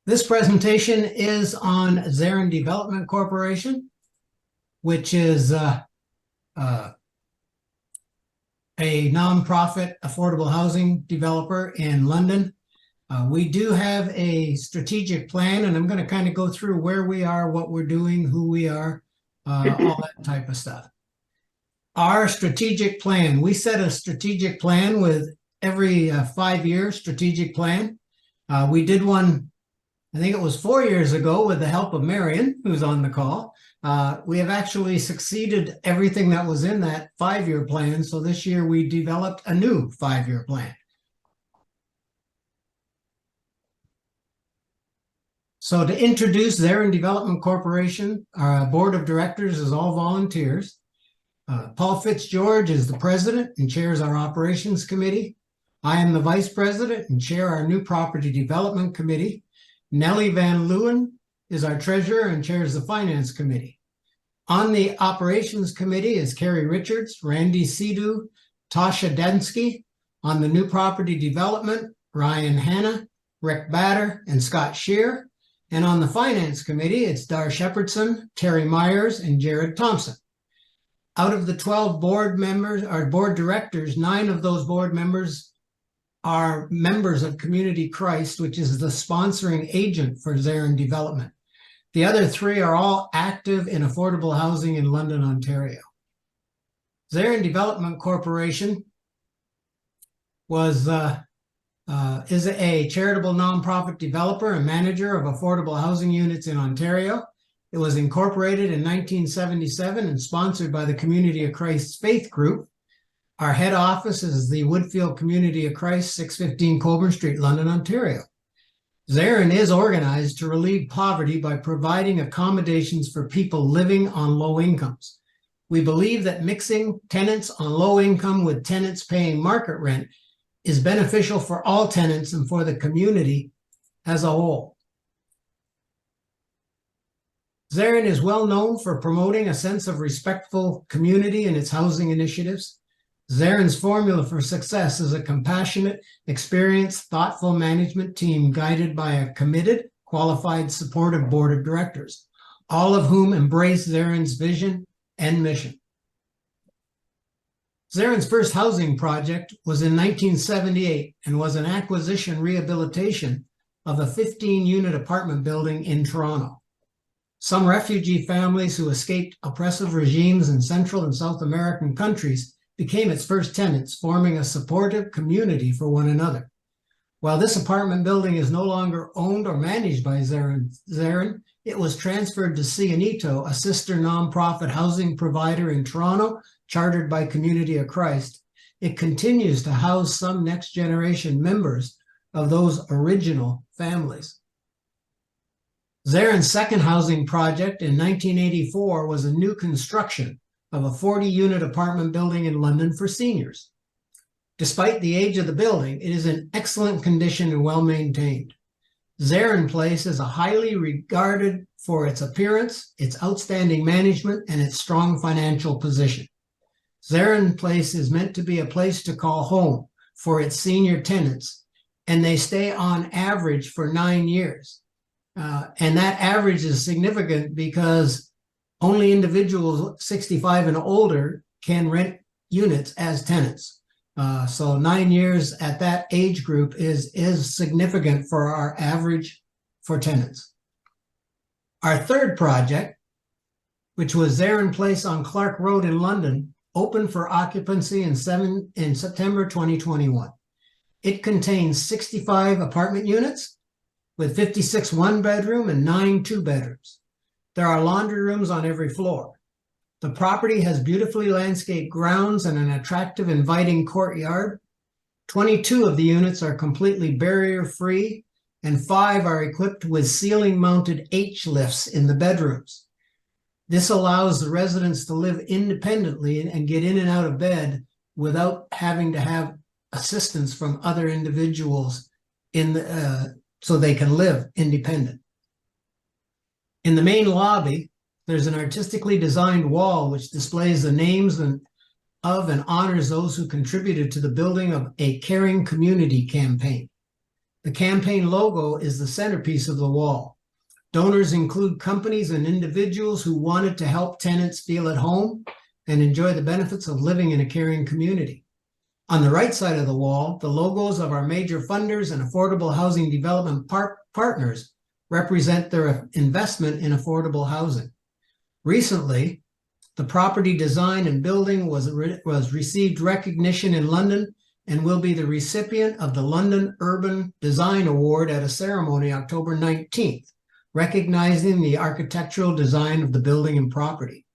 This presentation is on Zerin Development Corporation, which is a nonprofit affordable housing developer in London. We do have a strategic plan, and I'm going to kind of go through where we are, what we're doing, who we are, all that type of stuff. Our strategic plan, we set a strategic plan with every 5-year strategic plan. We did one, I think it was 4 years ago, with the help of Marion, who's on the call. We have actually succeeded everything that was in that 5-year plan. So this year we developed a new 5-year plan. So to introduce Zerin Development Corporation, our board of directors is all volunteers. Paul Fitzgeorge is the president and chairs our operations committee. I am the vice president and chair our new property development committee. Nellie Van Leeuwen is our treasurer and chairs the finance committee. On the operations committee is Carrie Richards, Randy Sidhu, Tasha Densky. On the new property development, Ryan Hanna, Rick Batter, and Scott Shear. And on the finance committee, it's Dar Shepherdson, Terry Myers, and Jared Thompson. Out of the 12 board members, or board directors, 9 of those board members are members of Community Christ, which is the sponsoring agent for Zerin Development. The other 3 are all active in affordable housing in London, Ontario. Zerin Development Corporation is a charitable nonprofit developer and manager of affordable housing units in Ontario. It was incorporated in 1977 and sponsored by the Community of Christ Faith Group. Our head office is the Woodfield Community of Christ, 615 Colburn Street, London, Ontario. Zerin is organized to relieve poverty by providing accommodations for people living on low incomes. We believe that mixing tenants on low income with tenants paying market rent is beneficial for all tenants and for the community as a whole. Zerin is well known for promoting a sense of respectful community in its housing initiatives. Zerin's formula for success is a compassionate, experienced, thoughtful management team guided by a committed, qualified, supportive board of directors, all of whom embrace Zerin's vision and mission. Zerin's first housing project was in 1978 and was an acquisition rehabilitation of a 15-unit apartment building in Toronto. Some refugee families who escaped oppressive regimes in Central and South American countries became its first tenants, forming a supportive community for one another. While this apartment building is no longer owned or managed by Zerin, it was transferred to Cienito, a sister nonprofit housing provider in Toronto, chartered by Community of Christ. It continues to house some next generation members of those original families. Zerin's second housing project in 1984 was a new construction of a 40-unit apartment building in London for seniors. Despite the age of the building, it is in excellent condition and well-maintained. Zerin Place is highly regarded for its appearance, its outstanding management, and its strong financial position. Zerin Place is meant to be a place to call home for its senior tenants, and they stay on average for 9 years. And that average is significant because only individuals 65 and older can rent units as tenants. So 9 years at that age group is significant for our average for tenants. Our third project, which was Zerin Place on Clark Road in London, opened for occupancy in September 2021. It contains 65 apartment units with 56 one-bedroom and 9 two-bedrooms. There are laundry rooms on every floor. The property has beautifully landscaped grounds and an attractive, inviting courtyard. 22 of the units are completely barrier-free, and 5 are equipped with ceiling-mounted H-lifts in the bedrooms. This allows the residents to live independently and get in and out of bed without having to have assistance from other individuals so they can live independent. In the main lobby, there's an artistically designed wall which displays the names of and honors those who contributed to the building of a caring community campaign. The campaign logo is the centerpiece of the wall. Donors include companies and individuals who wanted to help tenants feel at home and enjoy the benefits of living in a caring community. On the right side of the wall, the logos of our major funders and affordable housing development partners represent their investment in affordable housing. Recently, the property design and building was received recognition in London and will be the recipient of the London Urban Design Award at a ceremony October 19th, recognizing the architectural design of the building and property.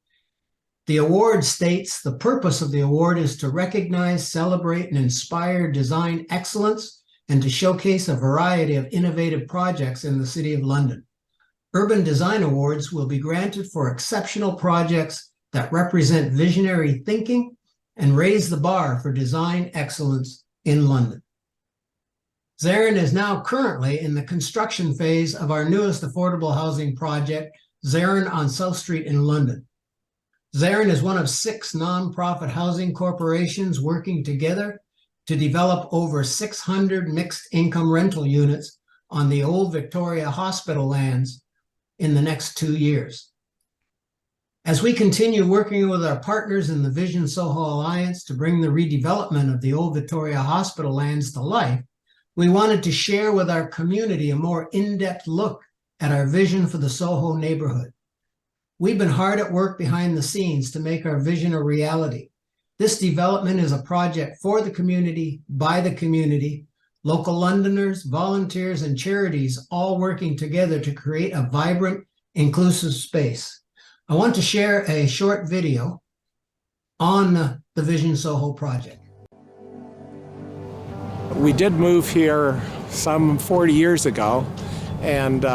The award states the purpose of the award is to recognize, celebrate, and inspire design excellence and to showcase a variety of innovative projects in the City of London. Urban Design Awards will be granted for exceptional projects that represent visionary thinking and raise the bar for design excellence in London. Zerin is now currently in the construction phase of our newest affordable housing project, Zerin on South Street in London. Zerin is one of 6 nonprofit housing corporations working together to develop over 600 mixed-income rental units on the old Victoria Hospital lands in the next 2 years. As we continue working with our partners in the Vision Soho Alliance to bring the redevelopment of the old Victoria Hospital lands to life, we wanted to share with our community a more in-depth look at our vision for the Soho neighborhood. We've been hard at work behind the scenes to make our vision a reality. This development is a project for the community, by the community, local Londoners, volunteers, and charities all working together to create a vibrant, inclusive space. I want to share a short video on the Vision Soho project. We did move here some 40 years ago and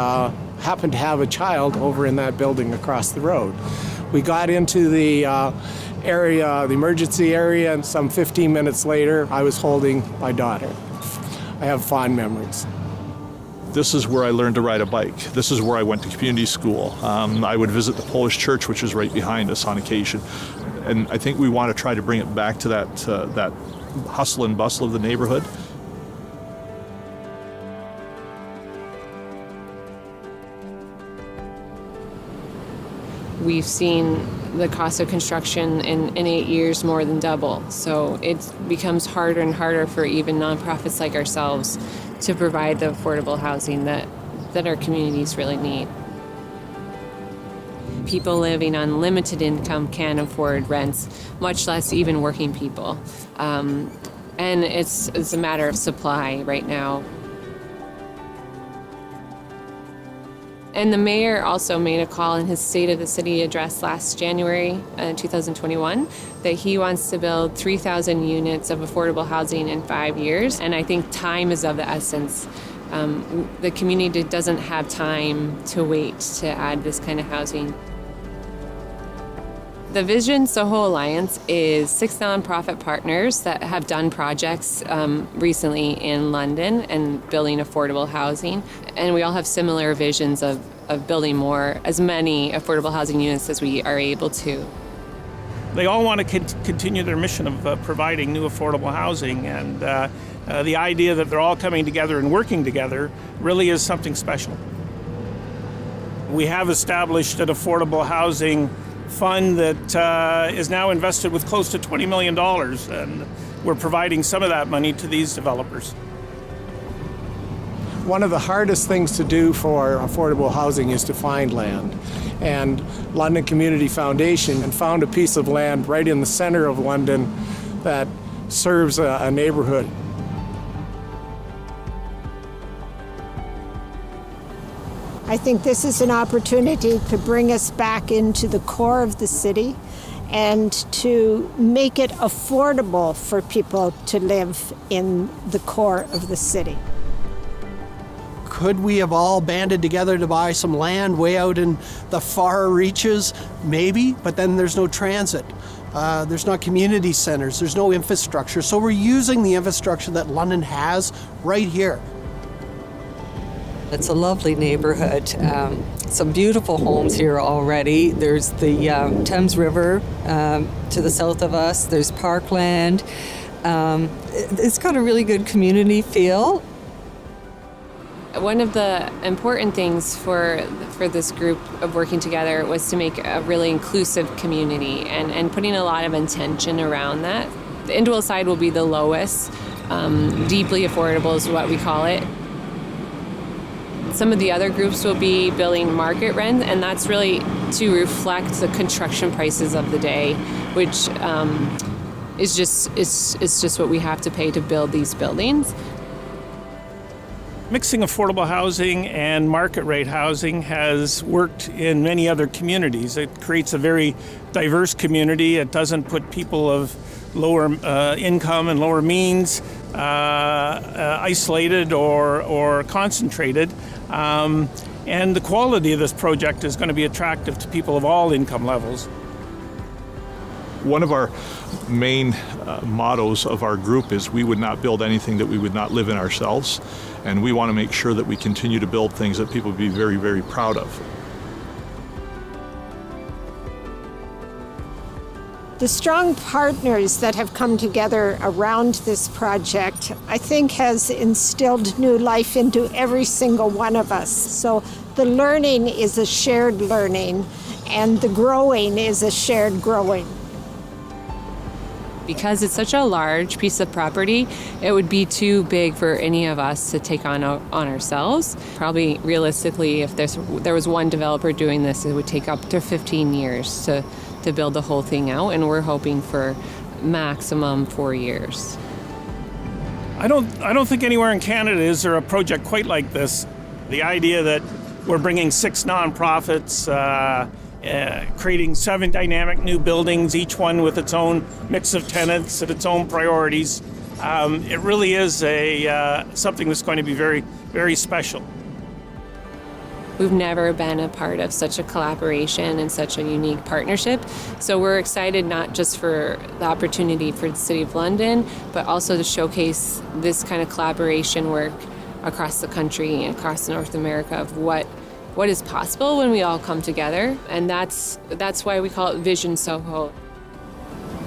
happened to have a child over in that building across the road. We got into the area, the emergency area, and some 15 minutes later, I was holding my daughter. I have fond memories. This is where I learned to ride a bike. This is where I went to community school. I would visit the Polish church, which is right behind us on occasion. And I think we want to try to bring it back to that hustle and bustle of the neighborhood. We've seen the cost of construction in 8 years more than double. So it becomes harder and harder for even nonprofits like ourselves to provide the affordable housing that our communities really need. People living on limited income can't afford rents, much less even working people. And it's a matter of supply right now. And the mayor also made a call in his State of the City address last January 2021 that he wants to build 3,000 units of affordable housing in 5 years. And I think time is of the essence. The community doesn't have time to wait to add this kind of housing. The Vision Soho Alliance is 6 nonprofit partners that have done projects recently in London and building affordable housing. And we all have similar visions of building as many affordable housing units as we are able to. They all want to continue their mission of providing new affordable housing, and the idea that they're all coming together and working together really is something special. We have established an affordable housing fund that is now invested with close to $20 million, and we're providing some of that money to these developers. One of the hardest things to do for affordable housing is to find land. And London Community Foundation found a piece of land right in the center of London that serves a neighborhood. I think this is an opportunity to bring us back into the core of the city and to make it affordable for people to live in the core of the city. Could we have all banded together to buy some land way out in the far reaches? Maybe, but then there's no transit. There's not community centers. There's no infrastructure. So we're using the infrastructure that London has right here. It's a lovely neighborhood. Some beautiful homes here already. There's the Thames River to the south of us. There's parkland. It's got a really good community feel. One of the important things for this group of working together was to make a really inclusive community and putting a lot of intention around that. The Indwell side will be the lowest, deeply affordable is what we call it. Some of the other groups will be building market rent, and that's really to reflect the construction prices of the day, which is just what we have to pay to build these buildings. Mixing affordable housing and market rate housing has worked in many other communities. It creates a very diverse community. It doesn't put people of lower income and lower means isolated or concentrated. And the quality of this project is going to be attractive to people of all income levels. One of our main mottos of our group is we would not build anything that we would not live in ourselves, and we want to make sure that we continue to build things that people would be very, very proud of. The strong partners that have come together around this project, I think, has instilled new life into every single one of us. So the learning is a shared learning, and the growing is a shared growing. Because it's such a large piece of property, it would be too big for any of us to take on ourselves. Probably realistically, if there was one developer doing this, it would take up to 15 years to build the whole thing out, and we're hoping for maximum 4 years. I don't think anywhere in Canada is there a project quite like this. The idea that we're bringing 6 nonprofits, creating 7 dynamic new buildings, each one with its own mix of tenants and its own priorities. It really is something that's going to be very, very special. We've never been a part of such a collaboration and such a unique partnership. So we're excited not just for the opportunity for the City of London, but also to showcase this kind of collaboration work across the country and across North America of what is possible when we all come together. And that's why we call it Vision Soho.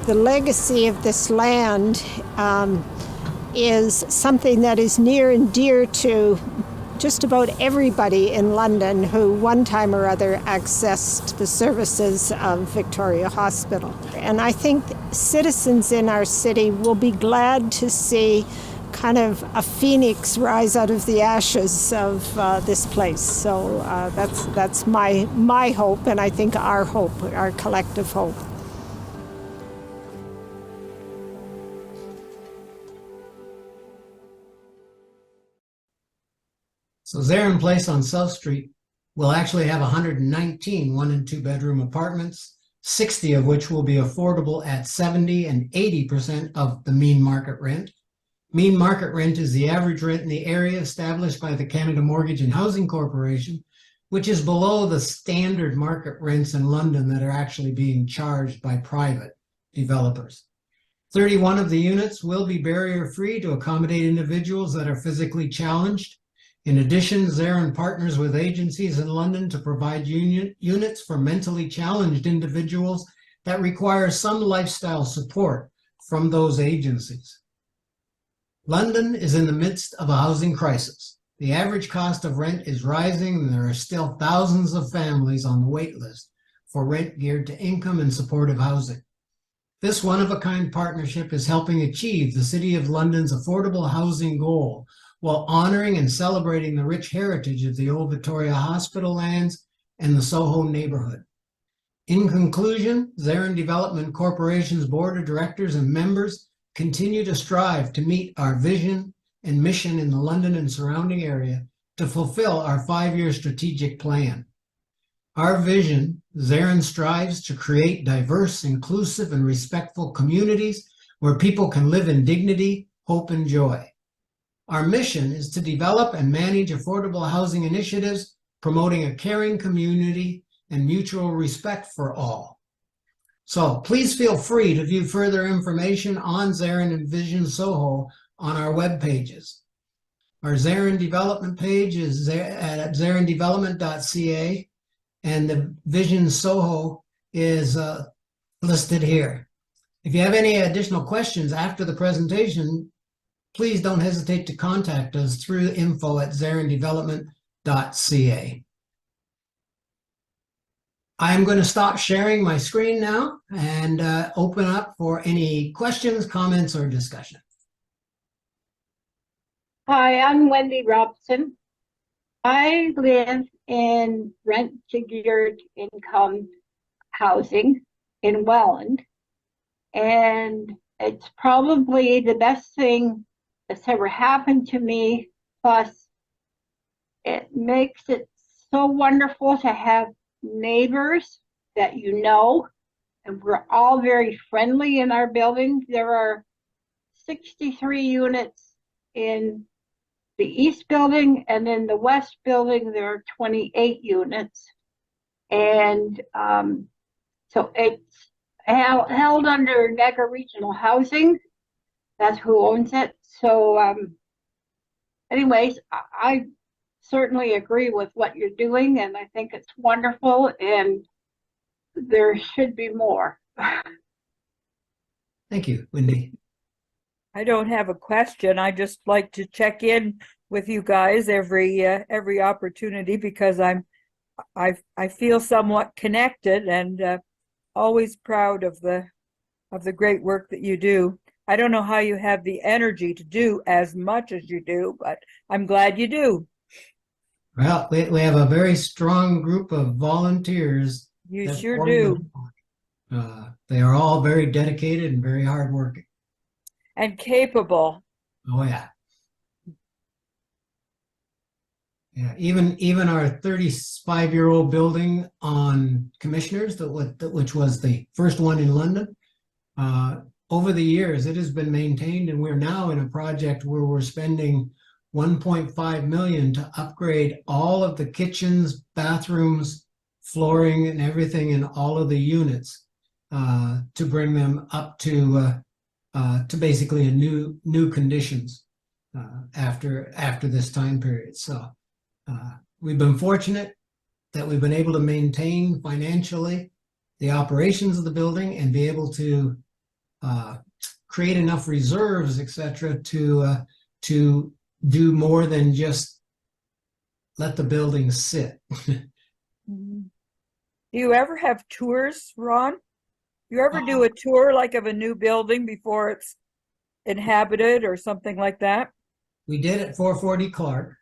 The legacy of this land is something that is near and dear to just about everybody in London who one time or other accessed the services of Victoria Hospital. And I think citizens in our city will be glad to see kind of a phoenix rise out of the ashes of this place. So that's my hope, and I think our hope, our collective hope. So Zerin Place on South Street will actually have 119 1- and 2-bedroom apartments, 60 of which will be affordable at 70 and 80% of the mean market rent. Mean market rent is the average rent in the area established by the Canada Mortgage and Housing Corporation, which is below the standard market rents in London that are actually being charged by private developers. 31 of the units will be barrier-free to accommodate individuals that are physically challenged. In addition, Zerin partners with agencies in London to provide units for mentally challenged individuals that require some lifestyle support from those agencies. London is in the midst of a housing crisis. The average cost of rent is rising, and there are still thousands of families on the wait list for rent geared to income and supportive housing. This one-of-a-kind partnership is helping achieve the City of London's affordable housing goal while honoring and celebrating the rich heritage of the old Victoria Hospital lands and the Soho neighborhood. In conclusion, Zerin Development Corporation's board of directors and members continue to strive to meet our vision and mission in the London and surrounding area to fulfill our 5-year strategic plan. Our vision, Zerin strives to create diverse, inclusive, and respectful communities where people can live in dignity, hope, and joy. Our mission is to develop and manage affordable housing initiatives, promoting a caring community and mutual respect for all. So please feel free to view further information on Zerin and Vision Soho on our web pages. Our Zerin Development page is at zerindevelopment.ca, and the Vision Soho is listed here. If you have any additional questions after the presentation, please don't hesitate to contact us through info@zerindevelopment.ca. I'm going to stop sharing my screen now and open up for any questions, comments, or discussion. Hi, I'm Wendy Robson. I live in rent-secured income housing in Welland, and it's probably the best thing that's ever happened to me. Plus, it makes it so wonderful to have neighbors that you know, and we're all very friendly in our building. There are 63 units in the east building, and in the west building there are 28 units, and so it's held under Niagara Regional Housing. That's who owns it. So anyways, I certainly agree with what you're doing, and I think it's wonderful, and there should be more. Thank you, Wendy. I don't have a question. I just like to check in with you guys every opportunity, because I feel somewhat connected, and always proud of the great work that you do. I don't know how you have the energy to do as much as you do, but I'm glad you do. Well, we have a very strong group of volunteers. You that sure form do. they are all very dedicated and very hardworking. And capable. Oh yeah. Yeah, even our 35-year-old building on Commissioners, which was the first one in London, over the years it has been maintained, and we're now in a project where we're spending 1.5 million to upgrade all of the kitchens, bathrooms, flooring, and everything in all of the units to bring them up to basically a new conditions after this time period. So we've been fortunate that we've been able to maintain financially the operations of the building and be able to create enough reserves, etc., to do more than just let the building sit. Do you ever have tours, Ron? You ever do a tour like of a new building before it's inhabited or something like that? We did at 440 Clark,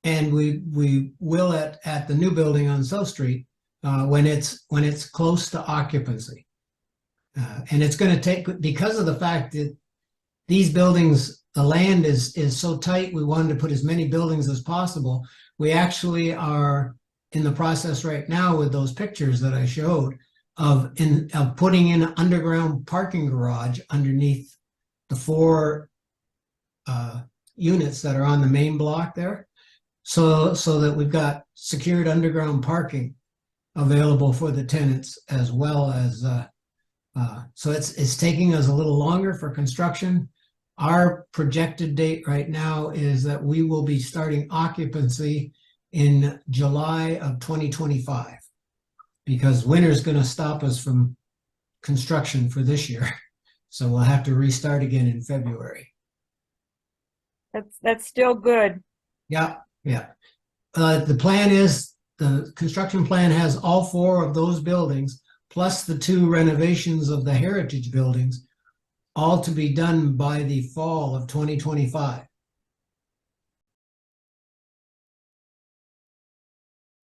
and we will at the new building on South Street when it's close to occupancy, and it's going to take, because of the fact that these buildings, the land is so tight. We wanted to put as many buildings as possible. We actually are in the process right now with those pictures that I showed of putting in an underground parking garage underneath the 4 units that are on the main block there, so that we've got secured underground parking available for the tenants, as well as so it's taking us a little longer for construction. Our projected date right now is that we will be starting occupancy in July of 2025, because winter's going to stop us from construction for this year. So we'll have to restart again in February. That's still good. Yeah. The plan is, the construction plan has all 4 of those buildings, plus the 2 renovations of the heritage buildings, all to be done by the fall of 2025.